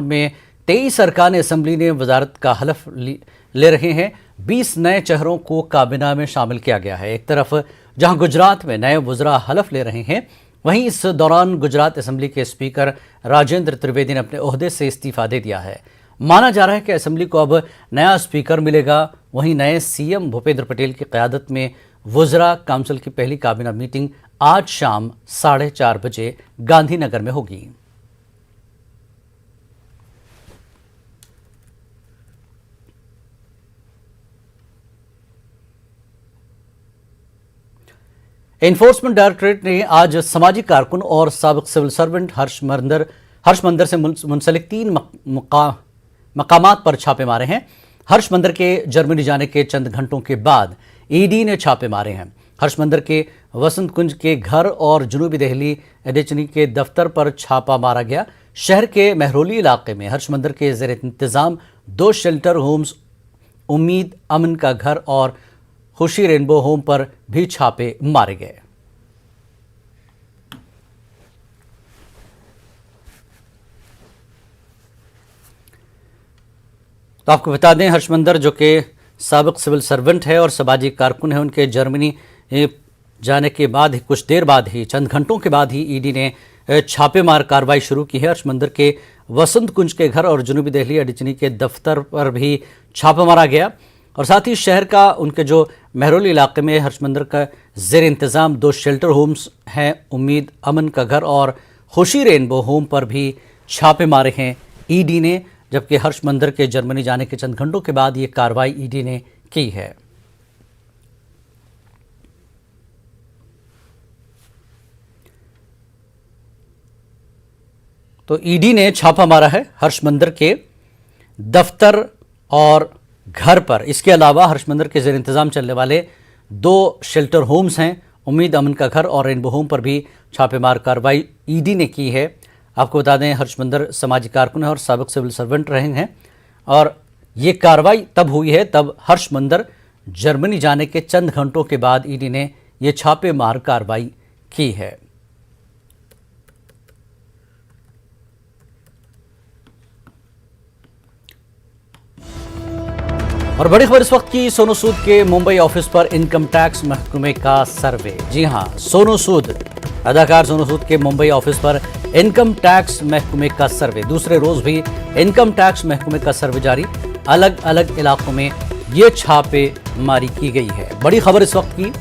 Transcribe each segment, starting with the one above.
में 23 अरकान असम्बली ने वजारत का हलफ ले रहे हैं। 20 नए चेहरों को काबीना में शामिल किया गया है। एक तरफ जहां गुजरात में नए वज़रा हलफ ले रहे हैं, वहीं इस दौरान गुजरात असम्बली के स्पीकर राजेंद्र त्रिवेदी ने अपने ओहदे से इस्तीफा दे दिया है। माना जा रहा है कि असम्बली को अब नया स्पीकर मिलेगा। वहीं नए सीएम भूपेंद्र पटेल की क़यादत में वज़रा काउंसिल की पहली काबीना मीटिंग आज शाम 4:30 बजे गांधीनगर में होगी। एनफोर्समेंट डायरेक्टरेट ने आज सामाजिक कारकुन और साबिक सिविल सर्वेंट हर्ष मंदर से मुंसलिक 3 मकामात पर छापे मारे हैं। हर्ष मंदर के जर्मनी जाने के चंद घंटों के बाद ईडी ने छापे मारे हैं। हर्ष मंदर के वसंत कुंज के घर और जनूबी दिल्ली एडिचनी के दफ्तर पर छापा मारा गया। शहर के महरौली इलाके में हर्ष मंदर के ज़ेर इंतज़ाम 2 शेल्टर होम्स उम्मीद अमन का घर और खुशी रेनबो होम पर भी छापे मारे गए। तो आपको बता दें, हर्ष मंदर जो कि साबिक सिविल सर्वेंट है और सामाजिक कारकुन है, उनके जर्मनी जाने के बाद ही कुछ देर बाद ही चंद घंटों के बाद ही ईडी ने छापेमार कार्रवाई शुरू की है। हर्ष मंदर के वसंत कुंज के घर और जनूबी दिल्ली एडिचनी के दफ्तर पर भी छापा मारा गया और साथ ही शहर का उनके जो महरौली इलाके में हर्ष मंदर का ज़ेर इंतज़ाम 2 शेल्टर होम्स हैं, उम्मीद अमन का घर और खुशी रेनबो होम पर भी छापे मारे हैं ईडी ने। जबकि हर्ष मंदर के जर्मनी जाने के चंद घंटों के बाद ये कार्रवाई ईडी ने की है। तो ईडी ने छापा मारा है हर्ष मंदर के दफ्तर और घर पर। इसके अलावा हर्ष मंदर के ज़ेर इंतज़ाम चलने वाले 2 शेल्टर होम्स हैं, उम्मीद अमन का घर और रेनबो होम पर भी छापेमार कार्रवाई ईडी ने की है। आपको बता दें, हर्ष मंदर सामाजिक कारकुन है और साबिक सिविल सर्वेंट रहे हैं और ये कार्रवाई तब हुई है तब हर्ष मंदर जर्मनी जाने के चंद घंटों के बाद ईडी ने ये छापेमार कार्रवाई की है। और बड़ी खबर इस वक्त की, सोनू सूद के मुंबई ऑफिस पर इनकम टैक्स महकमे का सर्वे। जी हां, सोनू सूद, अदाकार सोनू सूद के मुंबई ऑफिस पर इनकम टैक्स महकमे का सर्वे। दूसरे रोज भी इनकम टैक्स महकमे का सर्वे जारी। अलग अलग इलाकों में ये छापेमारी की गई है। बड़ी खबर इस वक्त की,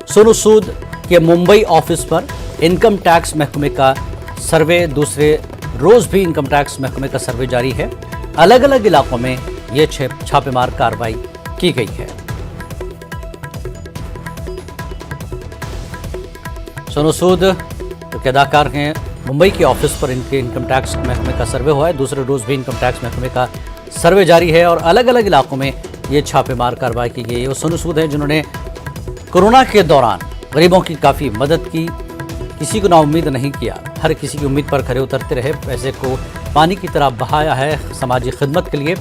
सोनू सूद के मुंबई ऑफिस पर इनकम टैक्स महकमे का सर्वे। दूसरे रोज भी इनकम टैक्स महकमे का सर्वे जारी है। अलग अलग इलाकों में ये छापेमार कार्रवाई की गई है। सोनू सूद जो कि अदाकार हैं, मुंबई के ऑफिस पर इनके इनकम टैक्स महकमे का सर्वे हुआ है। दूसरे रोज भी इनकम टैक्स महकमे का सर्वे जारी है और अलग अलग इलाकों में ये छापेमार कार्रवाई की गई है। वो सोनू सूद हैं जिन्होंने कोरोना के दौरान गरीबों की काफ़ी मदद की, किसी को नाउम्मीद नहीं किया, हर किसी की उम्मीद पर खरे उतरते रहे, पैसे को पानी की तरह बहाया है समाजी खिदमत के लिए।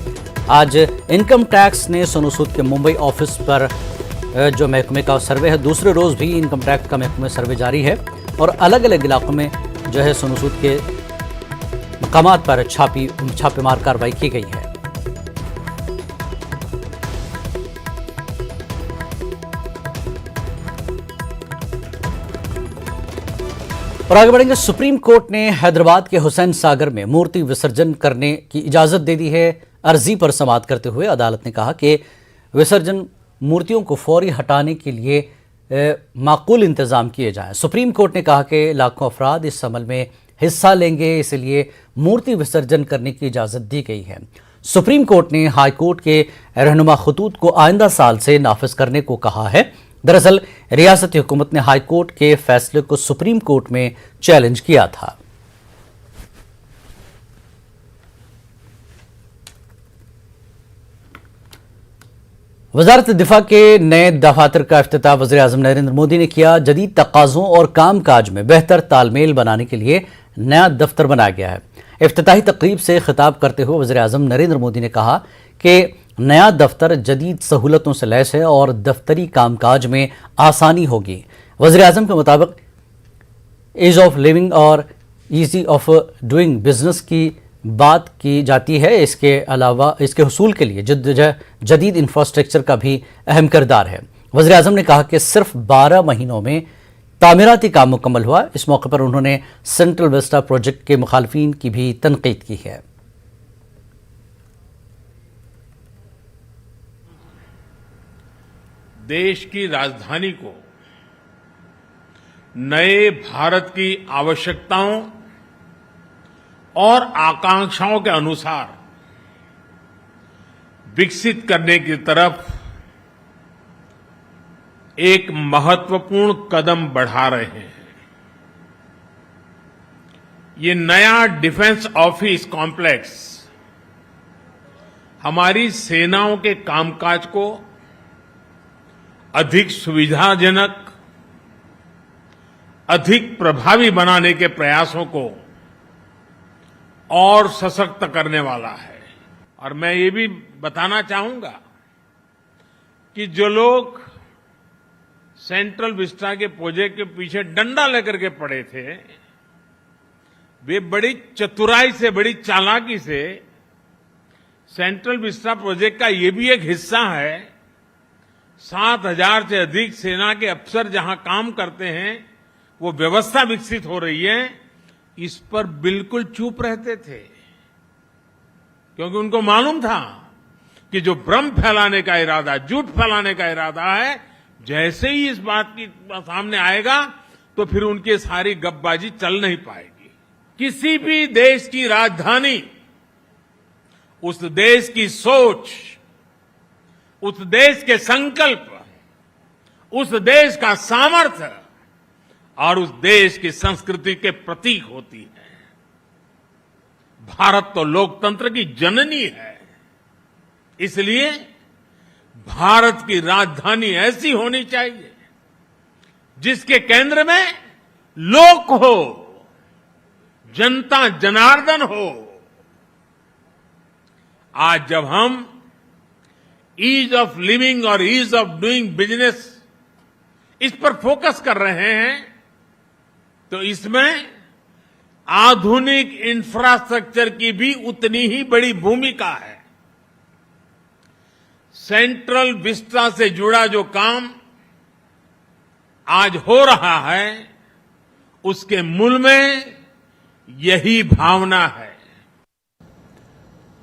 आज इनकम टैक्स ने सोनू सूद के मुंबई ऑफिस पर जो महकमे का सर्वे है, दूसरे रोज़ भी इनकम टैक्स का महकमे सर्वे जारी है और अलग अलग इलाकों में जो है सोनू सूद के मकामात पर छापेमार कार्रवाई की गई है। और आगे बढ़ेंगे, सुप्रीम कोर्ट ने हैदराबाद के हुसैन सागर में मूर्ति विसर्जन करने की इजाज़त दे दी है। अर्जी पर समाअत करते हुए अदालत ने कहा कि विसर्जन मूर्तियों को फौरी हटाने के लिए माकूल इंतज़ाम किए जाएं। सुप्रीम कोर्ट ने कहा कि लाखों अफराद इस अमल में हिस्सा लेंगे, इसलिए मूर्ति विसर्जन करने की इजाज़त दी गई है। सुप्रीम कोर्ट ने हाई कोर्ट के रहनुमा खतूत को आइंदा साल से नाफिज करने को कहा है। दरअसल रियासती हुकूमत ने हाई कोर्ट के फैसले को सुप्रीम कोर्ट में चैलेंज किया था। वजारत दिफा के नए दफातर का इफ्तिताह वज़ीर-ए-आज़म नरेंद्र मोदी ने किया। जदीद तकाज़ों और कामकाज में बेहतर तालमेल बनाने के लिए नया दफ्तर बनाया गया है। इफ्तिताही तकरीब से खिताब करते हुए वज़ीर-ए-आज़म नरेंद्र मोदी ने कहा कि नया दफ्तर जदीद सहूलतों से लैस है और दफ्तरी कामकाज में आसानी होगी। वज़ीर-ए-आज़म के मुताबिक ईज़ ऑफ लिविंग और ईजी ऑफ डूइंग बिजनेस की बात की जाती है। इसके अलावा इसके हुसूल के लिए जदीद इंफ्रास्ट्रक्चर का भी अहम किरदार है। वज़ीर आज़म ने कहा कि सिर्फ 12 महीनों में तामीराती काम मुकम्मल हुआ। इस मौके पर उन्होंने सेंट्रल विस्टा प्रोजेक्ट के मुखालफिन की भी तनकीद की है। देश की राजधानी को नए भारत की आवश्यकताओं और आकांक्षाओं के अनुसार विकसित करने की तरफ एक महत्वपूर्ण कदम बढ़ा रहे हैं। ये नया डिफेंस ऑफिस कॉम्प्लेक्स हमारी सेनाओं के कामकाज को अधिक सुविधाजनक, अधिक प्रभावी बनाने के प्रयासों को और सशक्त करने वाला है। और मैं ये भी बताना चाहूंगा कि जो लोग सेंट्रल विस्टा के प्रोजेक्ट के पीछे डंडा लेकर के पड़े थे, वे बड़ी चतुराई से, बड़ी चालाकी से सेंट्रल विस्टा प्रोजेक्ट का ये भी एक हिस्सा है। 7,000 से अधिक सेना के अफसर जहां काम करते हैं, वो व्यवस्था विकसित हो रही है, इस पर बिल्कुल चुप रहते थे, क्योंकि उनको मालूम था कि जो भ्रम फैलाने का इरादा, झूठ फैलाने का इरादा है, जैसे ही इस बात की सामने आएगा तो फिर उनकी सारी गपबाजी चल नहीं पाएगी। किसी भी देश की राजधानी, उस देश की सोच, उस देश के संकल्प, उस देश का सामर्थ्य और उस देश की संस्कृति के प्रतीक होती है। भारत तो लोकतंत्र की जननी है, इसलिए भारत की राजधानी ऐसी होनी चाहिए जिसके केंद्र में लोक हो, जनता जनार्दन हो। आज जब हम ईज ऑफ लिविंग और ईज ऑफ डूइंग बिजनेस इस पर फोकस कर रहे हैं, तो इसमें आधुनिक इंफ्रास्ट्रक्चर की भी उतनी ही बड़ी भूमिका है। सेंट्रल विस्टा से जुड़ा जो काम आज हो रहा है, उसके मूल में यही भावना है।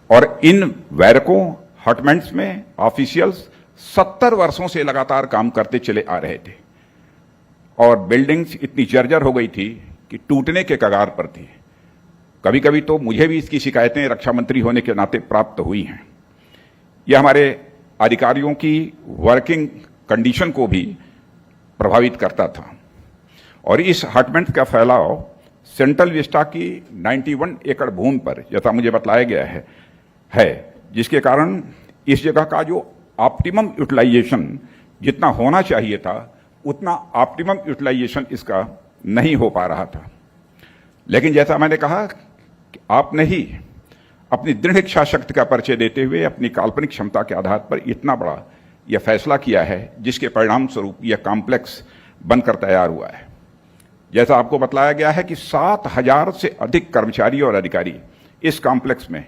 और इन वैरकों, हॉटमेंट्स में ऑफिशियल्स 70 वर्षों से लगातार काम करते चले आ रहे थे और बिल्डिंग्स इतनी जर्जर हो गई थी कि टूटने के कगार पर थी। कभी कभी तो मुझे भी इसकी शिकायतें रक्षा मंत्री होने के नाते प्राप्त हुई हैं। यह हमारे अधिकारियों की वर्किंग कंडीशन को भी प्रभावित करता था। और इस हॉटमेंट का फैलाव सेंट्रल विस्टा की 91 एकड़ भूमि पर, जैसा मुझे बतलाया गया है, जिसके कारण इस जगह का जो ऑप्टिमम यूटिलाइजेशन जितना होना चाहिए था, उतना ऑप्टिमम यूटिलाइजेशन इसका नहीं हो पा रहा था। लेकिन जैसा मैंने कहा कि आपने ही अपनी दृढ़ इच्छा शक्ति का परिचय देते हुए अपनी काल्पनिक क्षमता के आधार पर इतना बड़ा यह फैसला किया है, जिसके परिणाम स्वरूप यह कॉम्प्लेक्स बनकर तैयार हुआ है। जैसा आपको बतलाया गया है कि 7,000 से अधिक कर्मचारी और अधिकारी इस कॉम्प्लेक्स में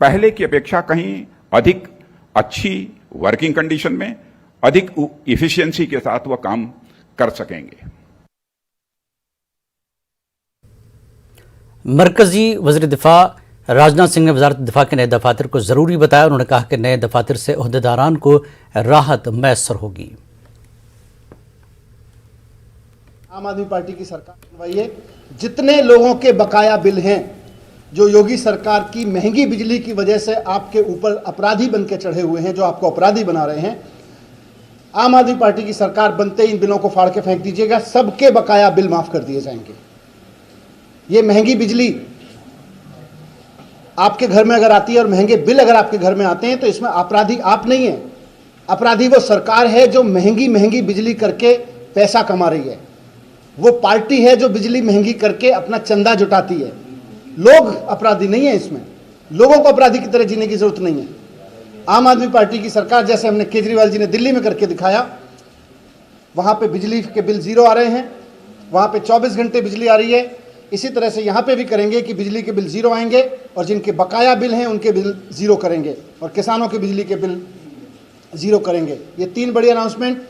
पहले की अपेक्षा कहीं अधिक अच्छी वर्किंग कंडीशन में, अधिक इफिशियंसी के साथ वह काम कर सकेंगे। मरकजी वज़ीर दिफा राजनाथ सिंह ने वजारत दिफा के नए दफातर को जरूरी बताया। उन्होंने कहा कि नए दफातर से ओहदेदारान को राहत मैसर होगी। आम आदमी पार्टी की सरकार बनवाई है। जितने लोगों के बकाया बिल हैं, जो योगी सरकार की महंगी बिजली की वजह से आपके ऊपर अपराधी बन के चढ़े हुए हैं, जो आपको अपराधी बना रहे हैं, आम आदमी पार्टी की सरकार बनते ही इन बिलों को फाड़ के फेंक दीजिएगा। सबके बकाया बिल माफ कर दिए जाएंगे। ये महंगी बिजली आपके घर में अगर आती है और महंगे बिल अगर आपके घर में आते हैं, तो इसमें अपराधी आप नहीं है, अपराधी वो सरकार है जो महंगी महंगी बिजली करके पैसा कमा रही है। वो पार्टी है जो बिजली महंगी करके अपना चंदा जुटाती है। लोग अपराधी नहीं है, इसमें लोगों को अपराधी की तरह जीने की जरूरत नहीं है। आम आदमी पार्टी की सरकार, जैसे हमने केजरीवाल जी ने दिल्ली में करके दिखाया, वहां पे बिजली के बिल जीरो आ रहे हैं, वहां पे 24 घंटे बिजली आ रही है। इसी तरह से यहाँ पे भी करेंगे कि बिजली के बिल जीरो आएंगे और जिनके बकाया बिल हैं उनके बिल जीरो करेंगे और किसानों के बिजली के बिल जीरो करेंगे। ये 3 बड़ी अनाउंसमेंट।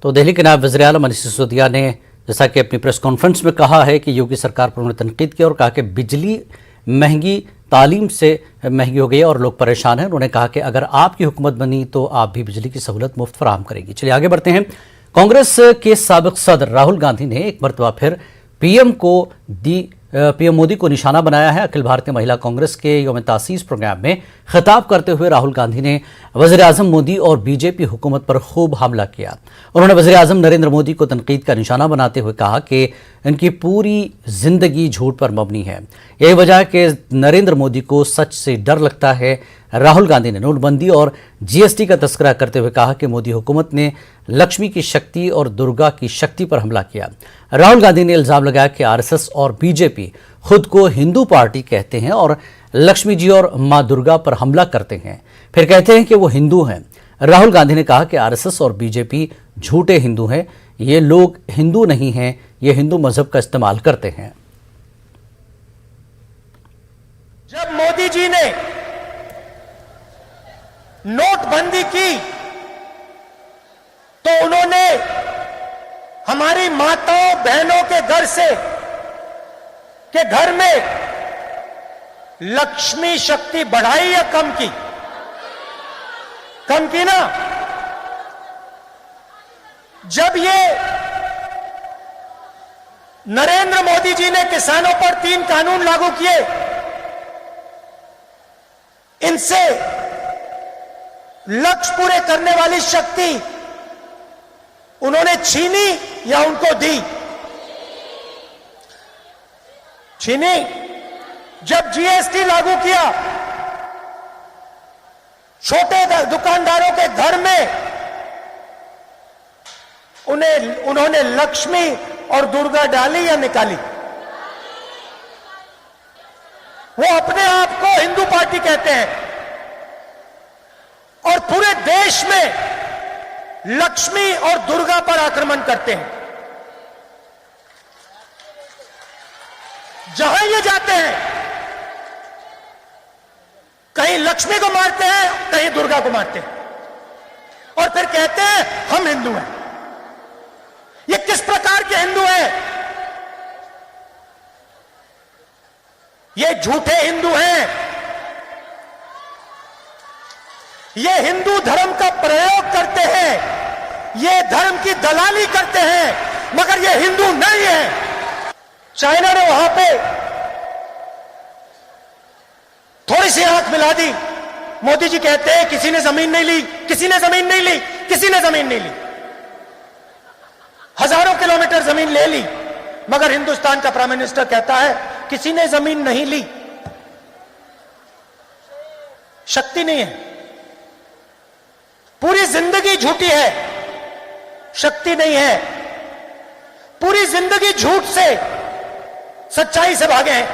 तो दिल्ली के नायब वज़ीर आला मनीष सिसोदिया ने जैसा कि अपनी प्रेस कॉन्फ्रेंस में कहा है कि योगी सरकार पर उन्होंने तनकीद की और कहा कि बिजली महंगी, तालीम से महंगी हो गई है और लोग परेशान हैं। उन्होंने कहा कि अगर आपकी हुकूमत बनी तो आप भी बिजली की सहूलत मुफ्त फराहम करेगी। चलिए आगे बढ़ते हैं। कांग्रेस के साबिक सदर राहुल गांधी ने एक मरतबा फिर पीएम मोदी को निशाना बनाया है। अखिल भारतीय महिला कांग्रेस के यौम तासीस प्रोग्राम में खिताब करते हुए राहुल गांधी ने वज़ीर आज़म मोदी और बीजेपी हुकूमत पर खूब हमला किया। उन्होंने वज़ीर आज़म नरेंद्र मोदी को तनकीद का निशाना बनाते हुए कहा कि इनकी पूरी जिंदगी झूठ पर मबनी है। यही वजह है कि नरेंद्र मोदी को सच से डर लगता है। राहुल गांधी ने नोटबंदी और जीएसटी का तस्करा करते हुए कहा कि मोदी हुकूमत ने लक्ष्मी की शक्ति और दुर्गा की शक्ति पर हमला किया। राहुल गांधी ने इल्जाम लगाया कि आरएसएस और बीजेपी खुद को हिंदू पार्टी कहते हैं और लक्ष्मी जी और मां दुर्गा पर हमला करते हैं, फिर कहते हैं कि वो हिंदू हैं। राहुल गांधी ने कहा कि आरएसएस और बीजेपी झूठे हिंदू हैं, ये लोग हिंदू नहीं हैं, ये हिंदू मजहब का इस्तेमाल करते हैं। जब मोदी जी ने नोटबंदी की तो उन्होंने हमारी माताओं बहनों के घर में लक्ष्मी शक्ति बढ़ाई या कम की? कम की ना। जब ये नरेंद्र मोदी जी ने किसानों पर 3 कानून लागू किए, इनसे लक्ष्य पूरे करने वाली शक्ति उन्होंने छीनी या उनको दी? छीनी। जब जीएसटी लागू किया, छोटे दुकानदारों के घर में उन्होंने लक्ष्मी और दुर्गा डाली या निकाली? वो अपने आप को हिंदू पार्टी कहते हैं और पूरे देश में लक्ष्मी और दुर्गा पर आक्रमण करते हैं। जहां ये जाते हैं, कहीं लक्ष्मी को मारते हैं, कहीं दुर्गा को मारते हैं और फिर कहते हैं हम हिंदू हैं। ये किस प्रकार के हिंदू हैं? ये झूठे हिंदू हैं। ये हिंदू धर्म का प्रयोग करते हैं, ये धर्म की दलाली करते हैं, मगर ये हिंदू नहीं है। चाइना ने वहां पे थोड़ी सी आंख मिला दी। मोदी जी कहते हैं किसी ने जमीन नहीं ली, किसी ने जमीन नहीं ली, किसी ने जमीन नहीं ली। हजारों किलोमीटर जमीन ले ली, मगर हिंदुस्तान का प्राइम मिनिस्टर कहता है किसी ने जमीन नहीं ली। शक्ति नहीं है, पूरी जिंदगी झूठी है, शक्ति नहीं है। पूरी जिंदगी झूठ से, सच्चाई से भागे हैं।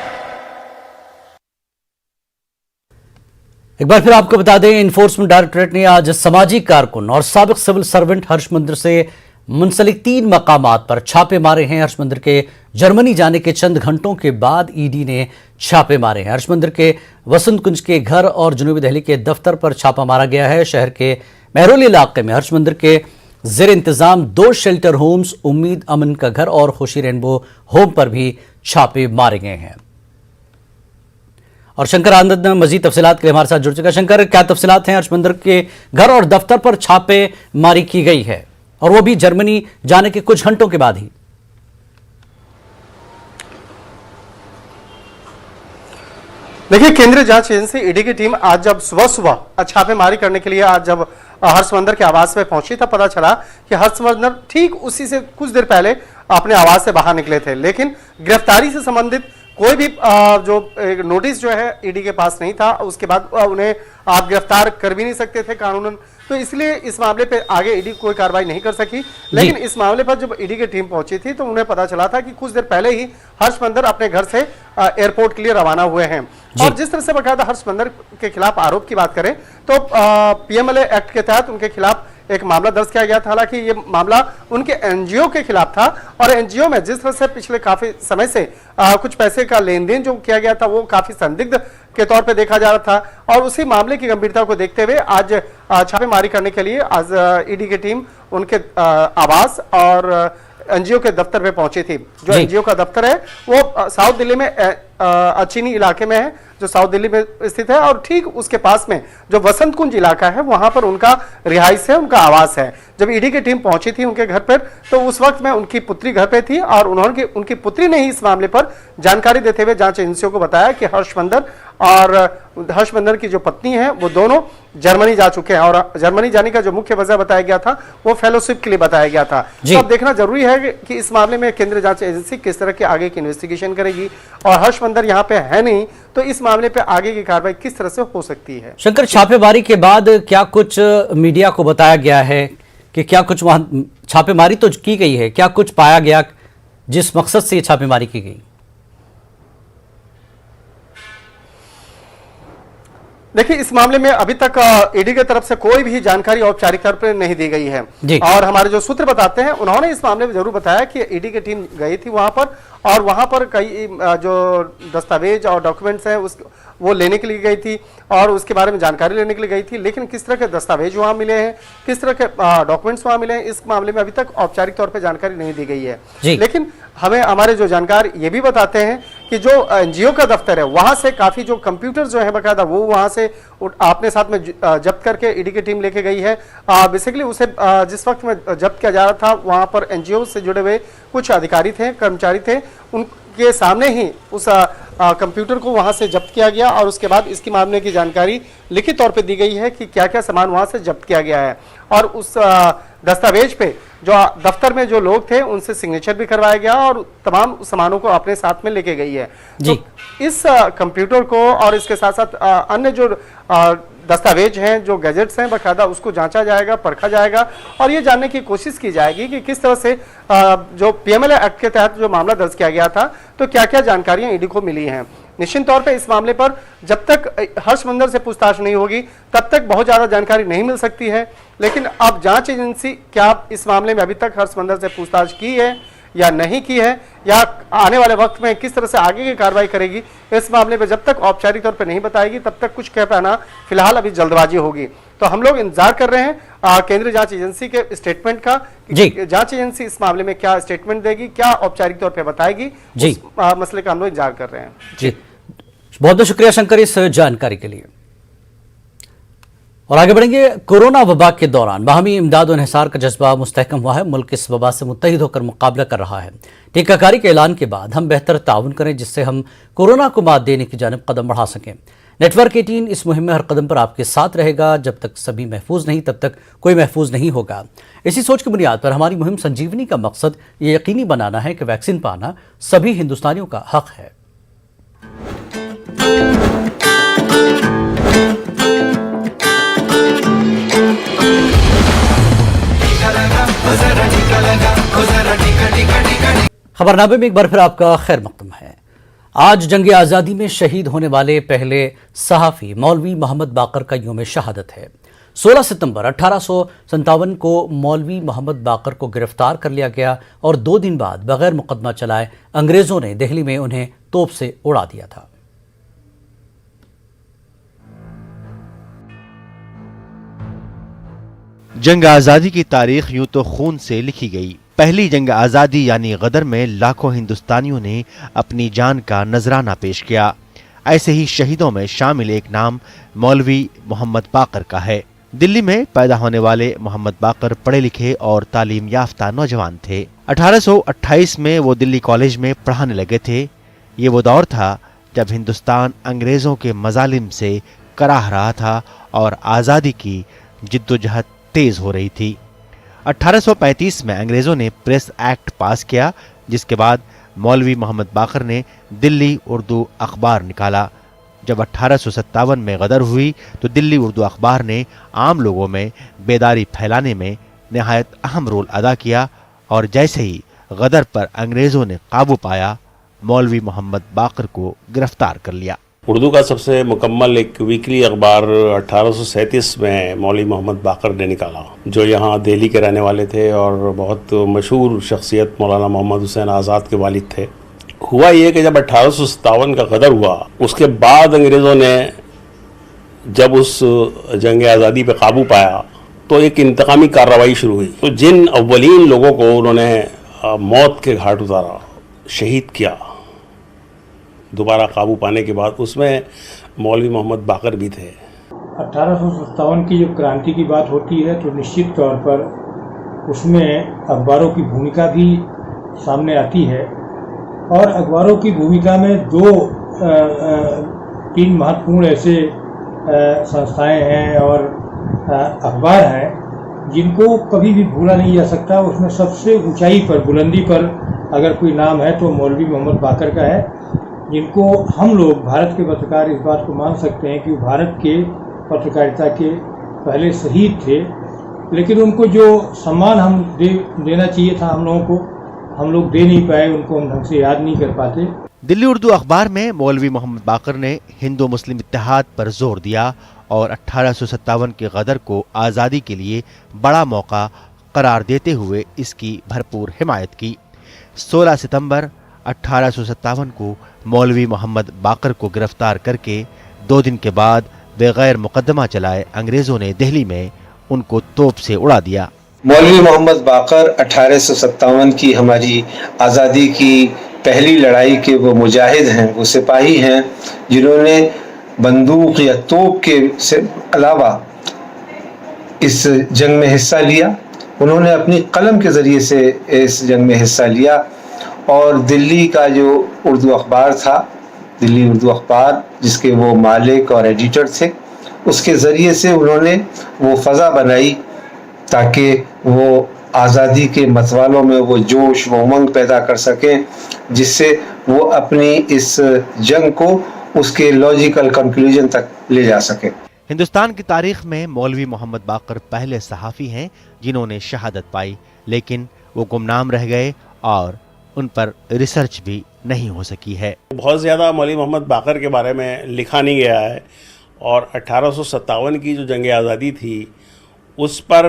एक बार फिर आपको बता दें, इन्फोर्समेंट डायरेक्टोरेट ने आज सामाजिक कारकुन और साबिक सिविल सर्वेंट हर्ष मंदिर से मुंसलिक 3 मकामात पर छापे मारे हैं। हर्ष मंदिर के जर्मनी जाने के चंद घंटों के बाद ईडी ने छापे मारे हैं। हर्ष मंदिर के वसंत कुंज के घर और जनूबी दिल्ली के दफ्तर पर छापा मारा गया है। शहर के महरौली इलाके में हर्ष मंदिर के जेर इंतजाम 2 शेल्टर होम्स, उम्मीद अमन का घर और खुशी रेनबो होम पर भी छापे मारे गए हैं। और शंकर आनंद मजीद तफसीलात के लिए हमारे साथ जुड़ चुका। शंकर, क्या तफसीलात हैं? हर्ष मंदिर के घर और दफ्तर पर छापे मारी की गई है और वो भी जर्मनी जाने के कुछ घंटों के बाद ही। देखिए, केंद्रीय जांच एजेंसी ईडी की टीम आज जब सुबह छापेमारी करने के लिए आज जब हर्ष मंदिर के आवास में पहुंची, तब पता चला कि हर्ष मंदिर ठीक उसी से कुछ देर पहले अपने आवास से बाहर निकले थे, लेकिन गिरफ्तारी से संबंधित कोई भी जो नोटिस जो है ईडी के पास नहीं था। उसके बाद उन्हें आप गिरफ्तार कर भी नहीं सकते थे कानूनन, तो इसलिए इस मामले पे आगे ईडी कोई कार्रवाई नहीं कर सकी। लेकिन इस मामले पर जब ईडी की टीम पहुंची थी तो उन्हें पता चला था कि कुछ देर पहले ही हर्ष मंदिर अपने घर से एयरपोर्ट के लिए रवाना हुए हैं। और जिस तरह से बकायदा हर्ष मंदिर के खिलाफ आरोप की बात करें तो पीएमएलए एक्ट के तहत उनके खिलाफ एक मामला दर्ज किया गया था। हालांकि ये मामला उनके एनजीओ के खिलाफ था और एनजीओ में जिस तरह से पिछले काफी समय से कुछ पैसे का लेन देन जो किया गया था वो काफी संदिग्ध के तौर पे देखा जा रहा था और उसी मामले की गंभीरता को देखते हुए आज छापेमारी करने के लिए आज ईडी की टीम उनके आवास और एनजीओ के दफ्तर पे पहुंची थी। जो एनजीओ का दफ्तर है वो साउथ दिल्ली में अचीनी इलाके में है, जो साउथ दिल्ली में स्थित है और ठीक उसके पास में जो वसंत कुंज इलाका है वहां पर उनका रिहाइश है, उनका आवास है। जब ईडी की टीम पहुंची थी उनके घर पर तो उस वक्त में उनकी पुत्री घर पे थी और उनकी पुत्री ने ही इस मामले पर जानकारी देते हुए जांच एजेंसियों को बताया कि हर्षवर्धन की जो पत्नी है वो दोनों जर्मनी जा चुके हैं और जर्मनी जाने का जो मुख्य वजह बताया गया था वो फेलोशिप के लिए बताया गया था। तो अब देखना जरूरी है कि इस मामले में केंद्रीय जांच एजेंसी किस तरह की आगे की इन्वेस्टिगेशन करेगी और हर्षवर्धन यहाँ पे है नहीं तो इस मामले पे आगे की कार्रवाई किस तरह से हो सकती है। शंकर, छापेमारी के बाद क्या कुछ मीडिया को बताया गया है कि क्या कुछ वहां छापेमारी तो की गई है, क्या कुछ पाया गया जिस मकसद से ये छापेमारी की गई? देखिए, इस मामले में अभी तक ईडी की तरफ से कोई भी जानकारी औपचारिक तौर पर नहीं दी गई है और हमारे जो सूत्र बताते हैं उन्होंने इस मामले में जरूर बताया कि ईडी की टीम गई थी वहां पर और वहां पर कई जो दस्तावेज और डॉक्यूमेंट्स हैं वो लेने के लिए गई थी और उसके बारे में जानकारी लेने के लिए गई थी। लेकिन किस तरह के दस्तावेज वहां मिले हैं, किस तरह के डॉक्यूमेंट्स वहां मिले हैं, इस मामले में अभी तक औपचारिक तौर पर जानकारी नहीं दी गई है। लेकिन हमें हमारे जो जानकार ये भी बताते हैं कि जो एनजीओ का दफ्तर है वहां से काफी जो कंप्यूटर जो है बकायदा वो वहां से अपने साथ में जब्त करके ईडी की टीम लेके गई है। बेसिकली उसे जिस वक्त में जब्त किया जा रहा था वहां पर एनजीओ से जुड़े हुए कुछ अधिकारी थे, कर्मचारी थे, उनके सामने ही उस कंप्यूटर को वहां से जब्त किया गया और उसके बाद इसकी मामले की जानकारी लिखित तौर पे दी गई है कि क्या क्या सामान वहां से जब्त किया गया है और उस दस्तावेज पे जो दफ्तर में जो लोग थे उनसे सिग्नेचर भी करवाया गया और तमाम सामानों को अपने साथ में लेके गई है। तो इस कंप्यूटर को और इसके साथ साथ अन्य जो दस्तावेज हैं, जो गैजेट्स हैं बकायदा उसको जांचा जाएगा, परखा जाएगा और ये जानने की कोशिश की जाएगी कि किस तरह से जो पीएमएलए एक्ट के तहत जो मामला दर्ज किया गया था तो क्या क्या जानकारियां ईडी को मिली हैं। निश्चित तौर पे इस मामले पर जब तक हर्षवर्धन से पूछताछ नहीं होगी तब तक बहुत ज्यादा जानकारी नहीं मिल सकती है। लेकिन अब जांच एजेंसी क्या इस मामले में अभी तक हर्षवर्धन से पूछताछ की है या नहीं की है या आने वाले वक्त में किस तरह से आगे की कार्रवाई करेगी, इस मामले में जब तक औपचारिक तौर पर नहीं बताएगी तब तक कुछ कह पाना फिलहाल अभी जल्दबाजी होगी। तो हम लोग इंतजार कर रहे हैं केंद्रीय जांच एजेंसी के स्टेटमेंट का। जांच एजेंसी इस मामले में क्या स्टेटमेंट देगी, क्या औपचारिक तौर पर बताएगी, उस मसले का हम लोग इंतजार कर रहे हैं। जी, बहुत बहुत शुक्रिया शंकर इस जानकारी के लिए। और आगे बढ़ेंगे। कोरोना वबा के दौरान बाहमी इमदाद और इंहिसार का जज्बा मुस्तहकम हुआ है। मुल्क इस वबा से मुत्तहिद होकर मुकाबला कर रहा है। टीकाकारी के ऐलान के बाद हम बेहतर ताउन करें जिससे हम कोरोना को मात देने की जानिब कदम बढ़ा सकें। नेटवर्क 18 इस मुहिम में हर कदम पर आपके साथ रहेगा। जब तक सभी महफूज नहीं तब तक कोई महफूज नहीं होगा। इसी सोच की बुनियाद पर हमारी मुहिम संजीवनी का मकसद ये यकीनी बनाना है कि वैक्सीन पाना सभी हिंदुस्तानियों का हक है। खबरनामे में एक बार फिर आपका खैर मकदम है। आज जंग आज़ादी में शहीद होने वाले पहले सहाफ़ी मौलवी मोहम्मद बाकर का यौम शहादत है। 16 सितंबर 1857 को मौलवी मोहम्मद बाकर को गिरफ्तार कर लिया गया और 2 दिन बाद बगैर मुकदमा चलाए अंग्रेजों ने दिल्ली में उन्हें तोप से उड़ा दिया था। जंग आज़ादी की तारीख यूं तो खून से लिखी गई। पहली जंग आज़ादी यानी गदर में लाखों हिंदुस्तानियों ने अपनी जान का नजराना पेश किया। ऐसे ही शहीदों में शामिल एक नाम मौलवी मोहम्मद बाकर का है। दिल्ली में पैदा होने वाले मोहम्मद बाकर पढ़े लिखे और तालीम याफ्ता नौजवान थे। 1828 में वो दिल्ली कॉलेज में पढ़ाने लगे थे। ये वो दौर था जब हिंदुस्तान अंग्रेजों के मजालिम से कराह रहा था और आज़ादी की जिद्दोजहद तेज हो रही थी। 1835 में अंग्रेजों ने प्रेस एक्ट पास किया जिसके बाद मौलवी मोहम्मद बाकर ने दिल्ली उर्दू अखबार निकाला। जब 1857 में गदर हुई तो दिल्ली उर्दू अखबार ने आम लोगों में बेदारी फैलाने में निहायत अहम रोल अदा किया और जैसे ही गदर पर अंग्रेजों ने काबू पाया मौलवी मोहम्मद बाकर को गिरफ्तार कर लिया। उर्दू का सबसे मुकम्मल एक वीकली अखबार 1837 में मौलवी मोहम्मद बाकर ने निकाला, जो यहाँ दिल्ली के रहने वाले थे और बहुत मशहूर शख्सियत मौलाना मोहम्मद हुसैन आज़ाद के वालिद थे। हुआ ये कि जब 1857 का गदर हुआ, उसके बाद अंग्रेज़ों ने जब उस जंग आज़ादी पे काबू पाया तो एक इंतकामी कार्रवाई शुरू हुई। तो जिन अव्वलीन लोगों को उन्होंने मौत के घाट उतारा, शहीद किया दोबारा काबू पाने के बाद, उसमें मौलवी मोहम्मद बाकर भी थे। 1857 की जब क्रांति की बात होती है तो निश्चित तौर पर उसमें अखबारों की भूमिका भी सामने आती है, और अखबारों की भूमिका में तीन महत्वपूर्ण ऐसे संस्थाएं हैं और अखबार हैं जिनको कभी भी भूला नहीं जा सकता। उसमें सबसे ऊंचाई पर, बुलंदी पर अगर कोई नाम है तो मौलवी मोहम्मद बाकर का है, जिनको हम लोग भारत के पत्रकार इस बात को मान सकते हैं कि वो भारत के पत्रकारिता के पहले शहीद थे, लेकिन उनको जो सम्मान हम देना चाहिए था हम लोगों को, हम लोग दे नहीं पाए, उनको हम ढंग से याद नहीं कर पाते। दिल्ली उर्दू अखबार में मौलवी मोहम्मद बाकर ने हिंदू मुस्लिम इत्तेहाद पर जोर दिया और 1857 के गदर को आज़ादी के लिए बड़ा मौका करार देते हुए इसकी भरपूर हिमायत की। 16 सितंबर 1857 को मौलवी मोहम्मद बाकर को गिरफ्तार करके 2 दिन के बाद बगैर मुकदमा चलाए अंग्रेजों ने दिल्ली में उनको तोप से उड़ा दिया। मौलवी मोहम्मद बाकर 1857 की हमारी आज़ादी की पहली लड़ाई के वो मुजाहिद हैं, वो सिपाही हैं जिन्होंने बंदूक या तोप के से अलावा इस जंग में हिस्सा लिया। उन्होंने अपनी कलम के ज़रिए से इस जंग में हिस्सा लिया और दिल्ली का जो उर्दू अखबार था, दिल्ली उर्दू अखबार, जिसके वो मालिक और एडिटर थे, उसके ज़रिए से उन्होंने वो फ़ज़ा बनाई ताकि वो आज़ादी के मतवालों में वो जोश, वो उमंग पैदा कर सकें, जिससे वो अपनी इस जंग को उसके लॉजिकल कंक्लूजन तक ले जा सके। हिंदुस्तान की तारीख में मौलवी मोहम्मद बाकर पहले सहाफ़ी हैं जिन्होंने शहादत पाई, लेकिन वो गुमनाम रह गए और उन पर रिसर्च भी नहीं हो सकी है। बहुत ज़्यादा मौलवी मोहम्मद बाकर के बारे में लिखा नहीं गया है, और 1857 की जो जंग आज़ादी थी उस पर,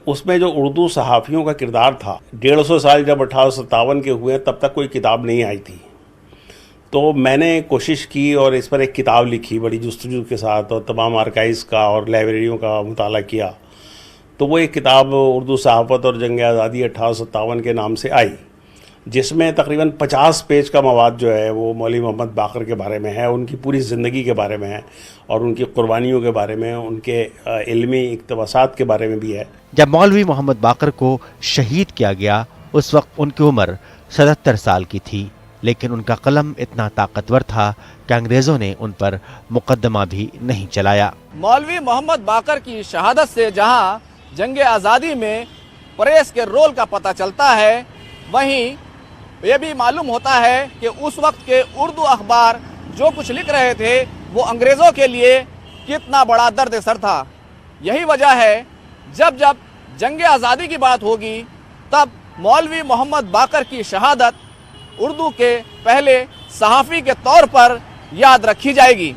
उसमें जो उर्दू सहाफ़ियों का किरदार था, 150 साल जब 1857 के हुए तब तक कोई किताब नहीं आई थी। तो मैंने कोशिश की और इस पर एक किताब लिखी बड़ी जुस्तजू के साथ, और तमाम आर्काइव्स का और लाइब्रेरियों का मुताला किया। तो वो एक किताब उर्दू सहाफ़त और जंग आज़ादी 1857 के नाम से आई, जिसमें तकरीबन 50 पेज का मवाद जो है वो मौलवी मोहम्मद बाकर के बारे में है, उनकी पूरी ज़िंदगी के बारे में है और उनकी कुर्बानियों के बारे में, उनके इल्मी इक़्तिबासात के बारे में भी है। जब मौलवी मोहम्मद बाकर को शहीद किया गया उस वक्त उनकी उम्र 77 साल की थी, लेकिन उनका कलम इतना ताकतवर था कि अंग्रेज़ों ने उन पर मुकदमा भी नहीं चलाया। मौलवी मोहम्मद बाकर की शहादत से जहाँ जंग आज़ादी में प्रेस के रोल का पता चलता है, वहीं ये भी मालूम होता है कि उस वक्त के उर्दू अखबार जो कुछ लिख रहे थे वो अंग्रेज़ों के लिए कितना बड़ा दर्द सर था। यही वजह है जब जब जंग आज़ादी की बात होगी तब मौलवी मोहम्मद बाकर की शहादत उर्दू के पहले सहाफ़ी के तौर पर याद रखी जाएगी।